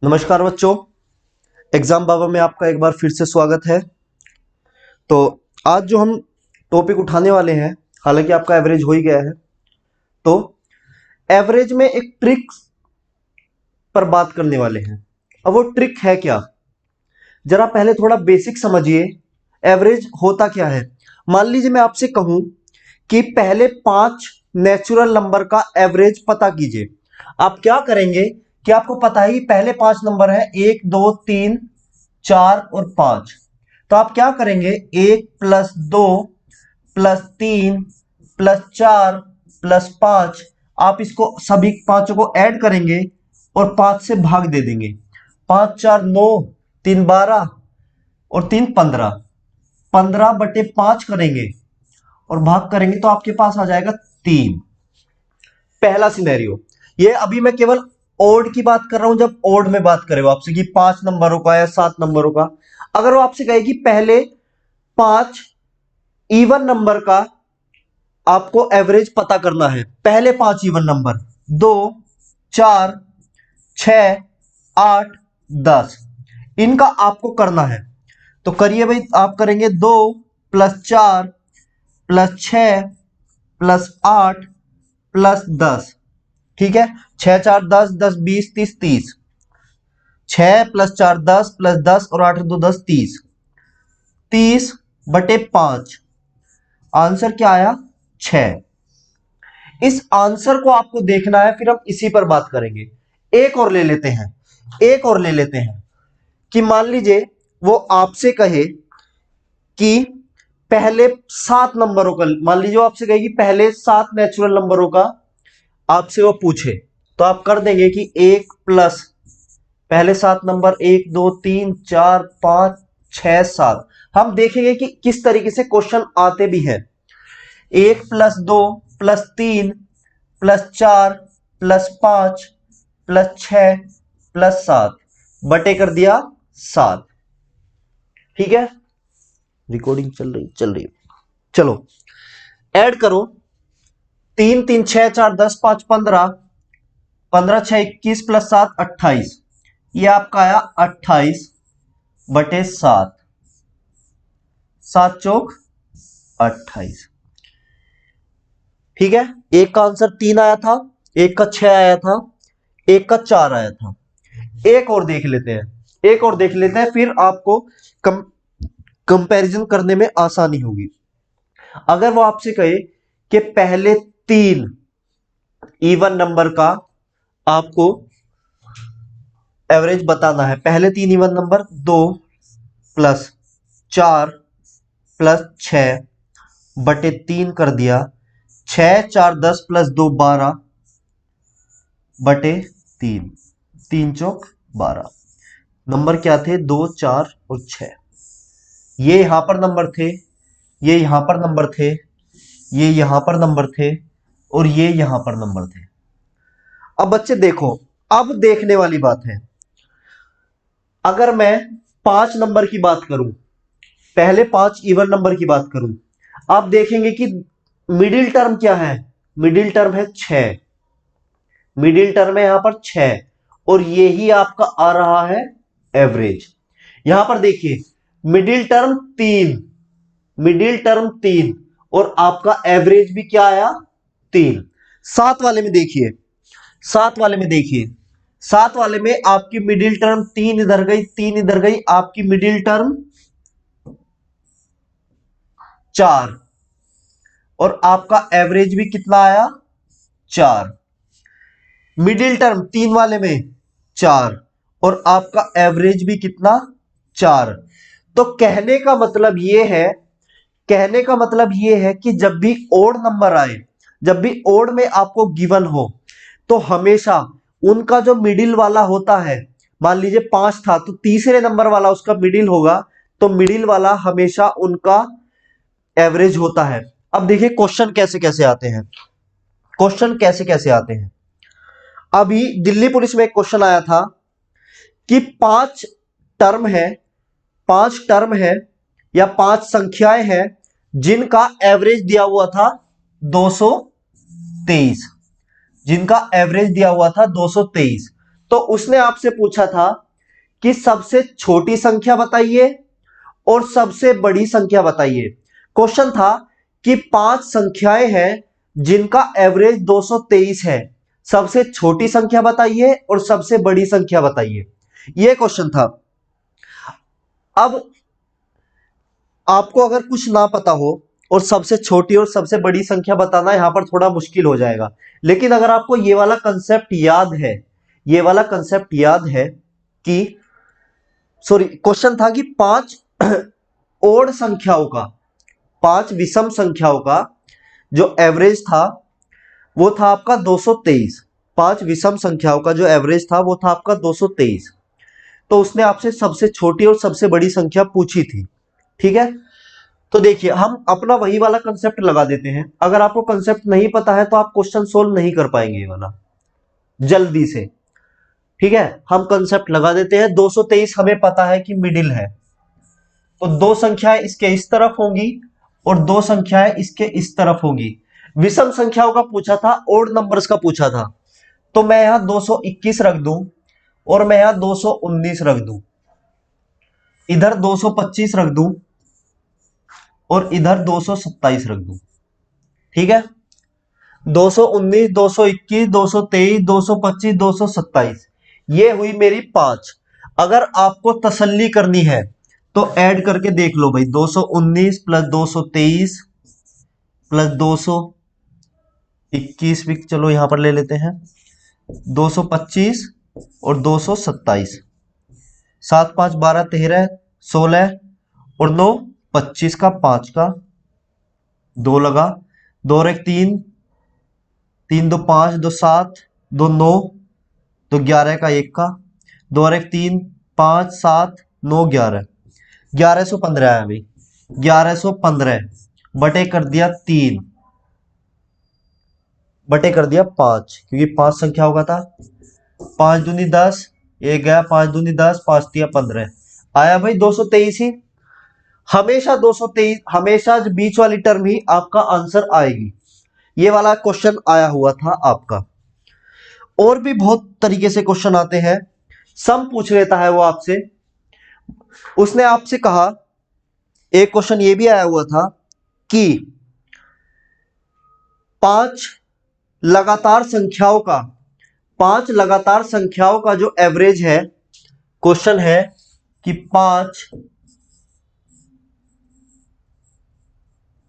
नमस्कार बच्चों, एग्जाम बाबा में आपका एक बार फिर से स्वागत है। तो आज जो हम टॉपिक उठाने वाले हैं, हालांकि आपका एवरेज हो ही गया है, तो एवरेज में एक ट्रिक पर बात करने वाले हैं। अब वो ट्रिक है क्या, जरा पहले थोड़ा बेसिक समझिए। एवरेज होता क्या है? मान लीजिए मैं आपसे कहूं कि पहले 5 नेचुरल नंबर का एवरेज पता कीजिए। आप क्या करेंगे कि आपको पता है कि पहले 5 नंबर है 1 2 3 4 और 5। तो आप क्या करेंगे, 1 प्लस 2 प्लस 3 प्लस 4 प्लस 5, आप इसको सभी पांचों को ऐड करेंगे और 5 से भाग दे देंगे। 5 4 9, 3 12 और 3 15, 15/5 करेंगे और भाग करेंगे तो आपके पास आ जाएगा 3। पहला सिनेरियो ये। अभी मैं केवल ओड की बात कर रहा हूं, जब ओड में बात करें आपसे कि 5 नंबरों का या 7 नंबरों का। अगर वो आपसे कहे कि पहले 5 इवन नंबर का आपको एवरेज पता करना है, पहले 5 इवन नंबर 2 4 6 8 10, इनका आपको करना है। तो करिए भाई, आप करेंगे 2 प्लस 4 प्लस 6 प्लस 8 प्लस 10। ठीक है, 6 4 10, 10 20 30 30, 6 प्लस 4 10 प्लस 10 और 8 2 10 30, 30/5। आंसर क्या आया? 6। इस आंसर को आपको देखना है, फिर हम इसी पर बात करेंगे। एक और ले लेते हैं, एक और ले लेते हैं कि मान लीजिए वो आपसे कहे कि पहले 7 नंबरों का, मान लीजिए वो आपसे कहे कि पहले 7 नेचुरल नंबरों का आपसे वो पूछे, तो आप कर देंगे कि 1 प्लस पहले 7 नंबर 1 2 3 4 5 6 7। हम देखेंगे कि किस तरीके से क्वेश्चन आते भी हैं। 1 plus 2 plus 3 plus 4 plus 5 plus 6 plus 7 बटे कर दिया 7। ठीक है, रिकॉर्डिंग चल रही है। चलो ऐड करो, 3 3 6 4 10 5 15, 15 6 21 प्लस 7 28। ये आपका आया 28/7, 7 चौक 28। ठीक है, एक का आंसर 3 आया था, एक का 6 आया था, एक का 4 आया था। एक और देख लेते हैं, एक और देख लेते हैं, फिर आपको कंपैरिजन करने में आसानी होगी। अगर वो आपसे कहे कि पहले 3 इवन नंबर का आपको एवरेज बताना है, पहले 3 इवन नंबर 2 प्लस 4 प्लस 6/3 कर दिया, 6 4 10 प्लस 2 12/3, 3 चौक 12। नंबर क्या थे? 2 4 और 6। ये यहां पर नंबर थे, ये यहां पर नंबर थे, ये यहां पर नंबर थे और ये यहां पर नंबर थे। अब बच्चे देखो, अब देखने वाली बात है। अगर मैं 5 नंबर की बात करूं, पहले 5 इवन नंबर की बात करूं, आप देखेंगे कि मिडिल टर्म क्या है? मिडिल टर्म है 6। मिडिल टर्म है यहां पर 6 और यही आपका आ रहा है एवरेज। यहां पर देखिए, मिडिल टर्म 3, मिडिल टर्म 3 और आपका एवरेज भी क्या आया? 3। 7 वाले में देखिए, 7 वाले में देखिए, 7 वाले में आपकी मिडिल टर्म 3 इधर गई, 3 इधर गई, आपकी मिडिल टर्म 4 और आपका एवरेज भी कितना आया? 4। मिडिल टर्म 3 वाले में 4 और आपका एवरेज भी कितना? 4। तो कहने का मतलब यह है, कहने का मतलब यह है कि जब भी ओड नंबर आए, जब भी ओड में आपको गिवन हो, तो हमेशा उनका जो मिडिल वाला होता है, मान लीजिए 5 था तो तीसरे नंबर वाला उसका मिडिल होगा, तो मिडिल वाला हमेशा उनका एवरेज होता है। अब देखिए क्वेश्चन कैसे कैसे आते हैं, क्वेश्चन कैसे कैसे आते हैं। अभी दिल्ली पुलिस में एक क्वेश्चन आया था कि 5 टर्म है, 5 टर्म है या 5 संख्याएं हैं जिनका एवरेज दिया हुआ था 223, जिनका एवरेज दिया हुआ था 223। तो उसने आपसे पूछा था कि सबसे छोटी संख्या बताइए और सबसे बड़ी संख्या बताइए। क्वेश्चन था कि 5 संख्याएं हैं जिनका एवरेज 223 है, सबसे छोटी संख्या बताइए और सबसे बड़ी संख्या बताइए, यह क्वेश्चन था। अब आपको अगर कुछ ना पता हो और सबसे छोटी और सबसे बड़ी संख्या बताना यहां पर थोड़ा मुश्किल हो जाएगा, लेकिन अगर आपको ये वाला कंसेप्ट याद है, ये वाला कंसेप्ट याद है कि सॉरी क्वेश्चन था कि 5 ओड संख्याओं का, 5 विषम संख्याओं का जो एवरेज था वो था आपका 223। 5 विषम संख्याओं का जो एवरेज था वो था आपका 223। तो उसने आपसे सबसे छोटी और सबसे बड़ी संख्या पूछी थी, ठीक है। तो देखिए हम अपना वही वाला कंसेप्ट लगा देते हैं। अगर आपको कंसेप्ट नहीं पता है तो आप क्वेश्चन सोल्व नहीं कर पाएंगे ये वाला जल्दी से, ठीक है। हम कंसेप्ट लगा देते हैं। 223 हमें पता है कि मिडिल है, तो दो संख्याएं इसके इस तरफ होंगी और दो संख्याएं इसके इस तरफ होंगी। विषम संख्याओं का पूछा था, ओड नंबर्स का पूछा था, तो मैं यहां 221 रख दूं और मैं यहां 219 रख दूं, इधर 225 रख दूं और इधर 227 रख दूं, ठीक है। 219, 221, 223, 225, 227, ये हुई मेरी 5। अगर आपको तसल्ली करनी है तो ऐड करके देख लो भाई, 219 प्लस 223 प्लस 221 भी चलो यहां पर ले लेते हैं, 225 और 227, 7 5 12 13 16 और 9 25 का 5 का 2 लगा, 2 और 1 3, 3 2 5, 2 7, 2 9, 2 11 का 1 का, 2 और 1 3, 5 7 9 11, 1115 आया भाई। 1115 बटे कर दिया 3 बटे कर दिया 5, क्योंकि 5 संख्या होगा था। 5 दूनी 10, एक गया, 5 दूनी 10, 5 दिया 15, आया भाई 223 ही। हमेशा 223, हमेशा बीच वाली टर्म ही आपका आंसर आएगी। ये वाला क्वेश्चन आया हुआ था आपका। और भी बहुत तरीके से क्वेश्चन आते हैं, सम पूछ लेता है वो आपसे। उसने आपसे कहा, एक क्वेश्चन ये भी आया हुआ था कि 5 लगातार संख्याओं का, 5 लगातार संख्याओं का जो एवरेज है, क्वेश्चन है कि 5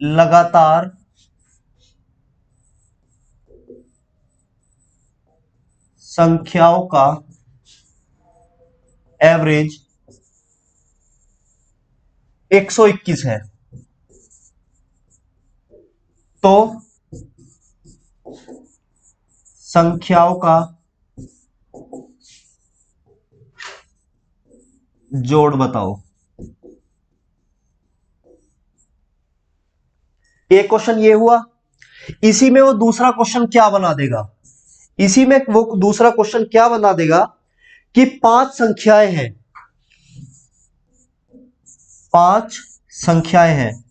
लगातार संख्याओं का एवरेज 121 है, तो संख्याओं का जोड़ बताओ। एक क्वेश्चन ये हुआ। इसी में वो दूसरा क्वेश्चन क्या बना देगा, इसी में वो दूसरा क्वेश्चन क्या बना देगा कि 5 संख्याएं हैं, 5 संख्याएं हैं,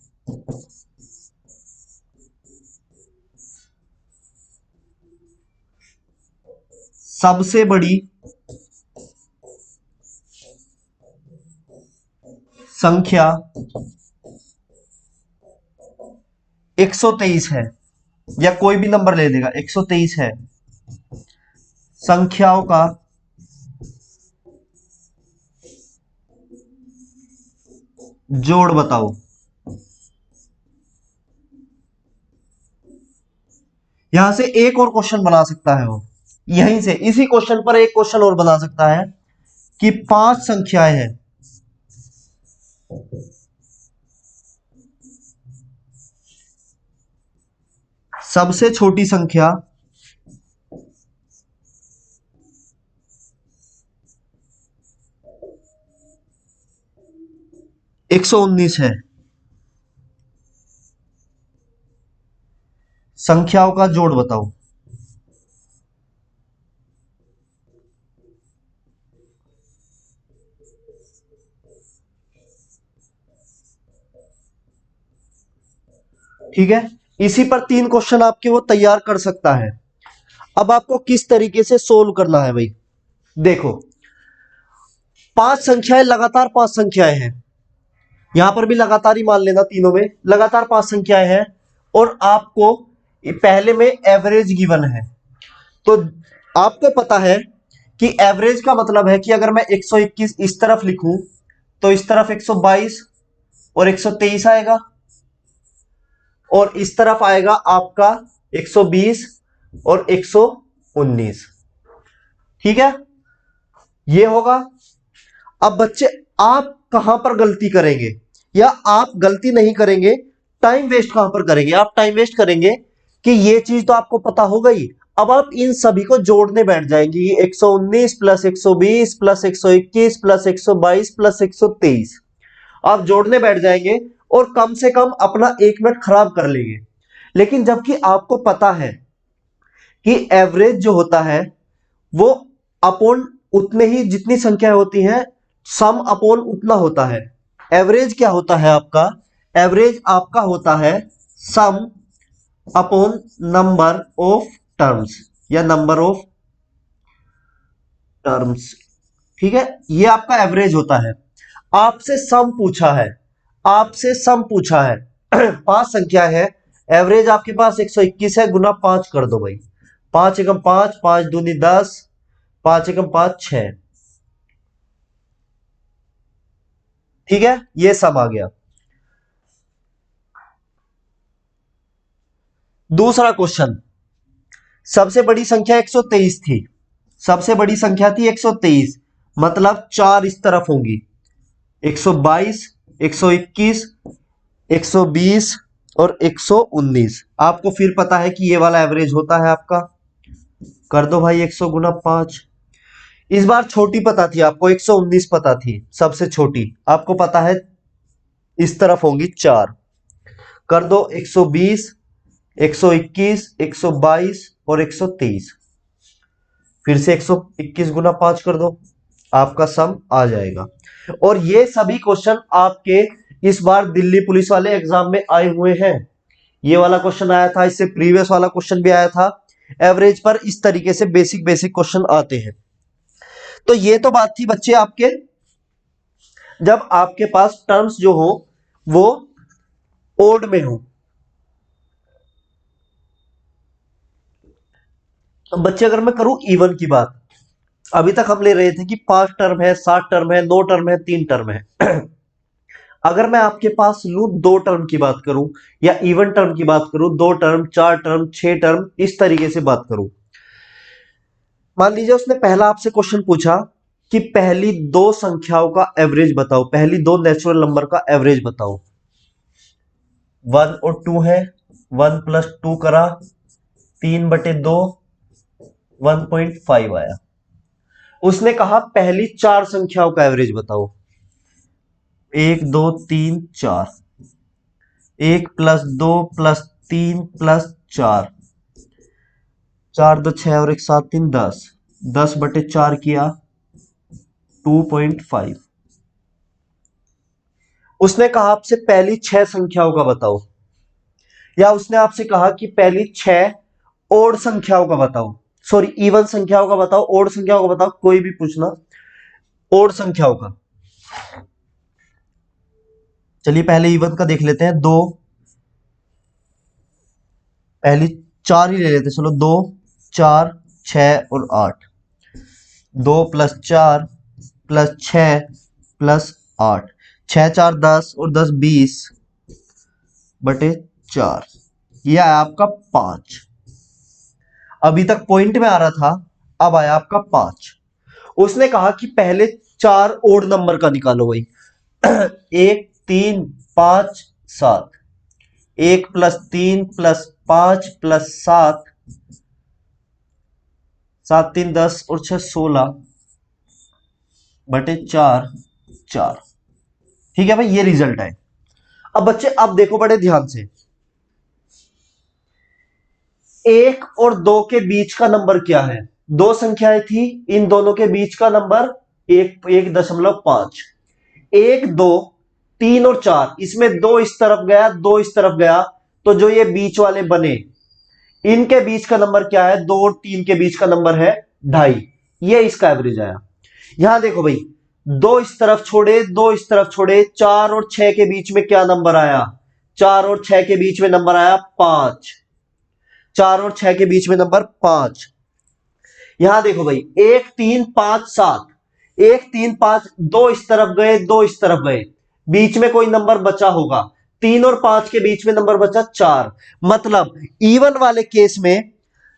सबसे बड़ी संख्या 123 है, या कोई भी नंबर ले लेगा, 123 है। संख्याओं का जोड़ बताओ। यहां से एक और क्वेश्चन बना सकता है वो, यहीं से इसी क्वेश्चन पर एक क्वेश्चन और बना सकता है कि 5 संख्याएं हैं, सबसे छोटी संख्या 119 है, संख्याओं का जोड़ बताओ। ठीक है, इसी पर 3 क्वेश्चन आपके वो तैयार कर सकता है। अब आपको किस तरीके से सोल्व करना है भाई, देखो, 5 संख्याएं लगातार 5 संख्याएं हैं, यहां पर भी लगातार ही मान लेना, तीनों में लगातार 5 संख्याएं हैं, और आपको पहले में एवरेज गिवन है। तो आपको पता है कि एवरेज का मतलब है कि अगर मैं 121 इस तरफ लिखूं तो इस तरफ 122 और 123 आएगा, और इस तरफ आएगा आपका 120 और 119। ठीक है, ये होगा। अब बच्चे आप कहां पर गलती करेंगे, या आप गलती नहीं करेंगे, टाइम वेस्ट कहां पर करेंगे? आप टाइम वेस्ट करेंगे कि ये चीज तो आपको पता हो गई, अब आप इन सभी को जोड़ने बैठ जाएंगे, 119 प्लस 120 प्लस 121 प्लस 122 प्लस 123, आप जोड़ने बैठ जाएंगे और कम से कम अपना 1 मिनट खराब कर लेंगे। लेकिन जबकि आपको पता है कि एवरेज जो होता है वो अपॉन उतने ही जितनी संख्या होती हैं, सम अपॉन उतना होता है। एवरेज क्या होता है आपका? एवरेज आपका होता है सम अपॉन नंबर ऑफ टर्म्स, या नंबर ऑफ टर्म्स। ठीक है, ये आपका एवरेज होता है। आपसे सम पूछा है, आपसे सम पूछा है 5 संख्या है, एवरेज आपके पास 121 है, गुना 5 कर दो भाई, 5 एकम 5, 5 दूनी 10, 5 एकम 5 6। ठीक है, ये सम आ गया। दूसरा क्वेश्चन, सबसे बड़ी संख्या 123 थी, सबसे बड़ी संख्या थी 123, मतलब 4 इस तरफ होंगी, 122, 121, 120 और 119। आपको फिर पता है कि ये वाला एवरेज होता है आपका, कर दो भाई 100 गुना 5। इस बार छोटी पता थी आपको, 119 पता थी सबसे छोटी, आपको पता है इस तरफ होंगी 4, कर दो 120, 121, 122 और 123, फिर से 121 गुना 5 कर दो, आपका सम आ जाएगा। और ये सभी क्वेश्चन आपके इस बार दिल्ली पुलिस वाले एग्जाम में आए हुए हैं। ये वाला क्वेश्चन आया था, इससे प्रीवियस वाला क्वेश्चन भी आया था। एवरेज पर इस तरीके से बेसिक बेसिक क्वेश्चन आते हैं। तो ये तो बात थी बच्चे आपके, जब आपके पास टर्म्स जो हो वो ओड में हो। बच्चे अगर मैं करूं इवन की बात, अभी तक हम ले रहे थे कि 5 टर्म है, 7 टर्म है, 9 टर्म है, 3 टर्म है। अगर मैं आपके पास लूं 2 टर्म की बात करूं, या इवन टर्म की बात करूं, 2 टर्म, 4 टर्म, 6 टर्म, इस तरीके से बात करूं। मान लीजिए उसने पहला आपसे क्वेश्चन पूछा कि पहली 2 संख्याओं का एवरेज बताओ, पहली 2 नेचुरल नंबर का एवरेज बताओ। 1 और 2 है, 1 प्लस 2 करा 3/2, 1.5 आया। उसने कहा पहली 4 संख्याओं का एवरेज बताओ, 1 2 3 4, 1 प्लस 2 प्लस 3 प्लस 4, 4 2 6 और 1 7 3 10, 10/4 किया 2.5। उसने कहा आपसे पहली 6 संख्याओं का बताओ, या उसने आपसे कहा कि पहली 6 ओड संख्याओं का बताओ, सॉरी इवन संख्याओं का बताओ, ओड संख्याओं का बताओ, कोई भी पूछना, ओड संख्याओं का। चलिए पहले इवन का देख लेते हैं, 2, पहली 4 ही ले लेते हैं, चलो 2 4 6 और 8, 2 प्लस 4 प्लस 6 प्लस 8, 6 4 10 और 10 20/4, ये आया आपका 5। अभी तक पॉइंट में आ रहा था, अब आया आपका 5। उसने कहा कि पहले 4 ओड नंबर का निकालो भाई। 1 3 5 7, 1 प्लस 3 प्लस 5 प्लस 7, 7 3 10 और 6 16/4 4। ठीक है भाई, ये रिजल्ट है। अब बच्चे अब देखो बड़े ध्यान से, 1 और 2 के बीच का नंबर क्या है? 2 संख्याएं थी, इन दोनों के बीच का नंबर 1.5। 1 2 3 और 4, इसमें 2 इस तरफ गया, 2 इस तरफ गया, तो जो ये बीच वाले बने, इनके बीच का नंबर क्या है? 2 और 3 के बीच का नंबर है 2.5। ये इसका एवरेज आया। यहां देखो भाई, दो इस तरफ छोड़े, दो इस तरफ छोड़े, 4 और 6 के बीच में क्या नंबर आया? 4 और 6 के बीच में नंबर आया 5। 4 और 6 के बीच में नंबर 5। यहां देखो भाई, 1 3 5 7, 1 3 5, दो इस तरफ गए, दो इस तरफ गए, बीच में कोई नंबर बचा होगा। 3 और 5 के बीच में नंबर बचा 4। मतलब इवन वाले केस में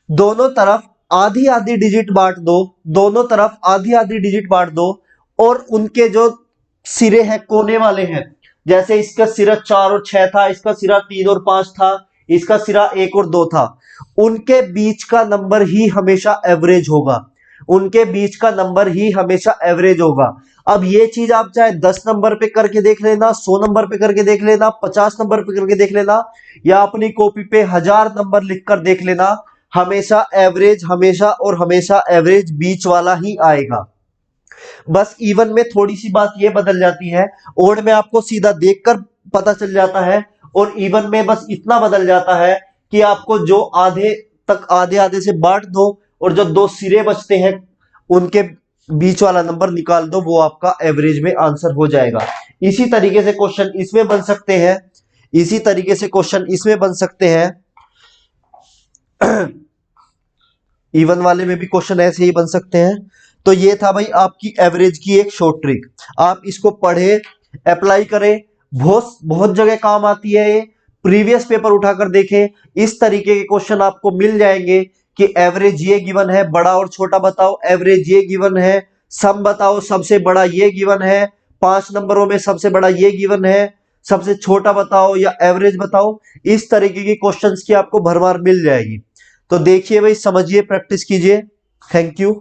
दोनों तरफ आधी आधी डिजिट बांट दो, दोनों तरफ आधी आधी डिजिट बांट दो, और उनके जो सिरे हैं कोने वाले हैं, जैसे इसका सिरा 4 और 6 था, इसका सिरा 3 और 5 था, इसका सिरा 1 और 2 था, उनके बीच का नंबर ही हमेशा एवरेज होगा। उनके बीच का नंबर ही हमेशा एवरेज होगा। अब ये चीज आप चाहे 10 नंबर पे करके देख लेना, 100 नंबर पे करके देख लेना, 50 नंबर पे करके देख लेना, या अपनी कॉपी पे 1000 नंबर लिखकर देख लेना, हमेशा एवरेज, हमेशा और हमेशा एवरेज बीच वाला ही आएगा। बस इवन में थोड़ी सी बात ये बदल जाती है, ओड में आपको सीधा देखकर पता चल जाता है, और इवन में बस इतना बदल जाता है कि आपको जो आधे तक आधे आधे से बांट दो, और जो दो सिरे बचते हैं उनके बीच वाला नंबर निकाल दो, वो आपका एवरेज में आंसर हो जाएगा। इसी तरीके से क्वेश्चन इसमें बन सकते हैं, इसी तरीके से क्वेश्चन इसमें बन सकते हैं। इवन वाले में भी क्वेश्चन ऐसे ही बन सकते हैं। तो ये था भाई आपकी एवरेज की एक शॉर्ट ट्रिक। आप इसको पढ़े, अप्लाई करें, बहुत बहुत जगह काम आती है ये। प्रीवियस पेपर उठाकर देखें, इस तरीके के क्वेश्चन आपको मिल जाएंगे कि एवरेज ये गिवन है, बड़ा और छोटा बताओ, एवरेज ये गिवन है, सम बताओ, सबसे बड़ा ये गिवन है, 5 नंबरों में सबसे बड़ा ये गिवन है, सबसे छोटा बताओ या एवरेज बताओ। इस तरीके की क्वेश्चंस की आपको भरमार मिल जाएगी। तो देखिए भाई, समझिए, प्रैक्टिस कीजिए। Thank you.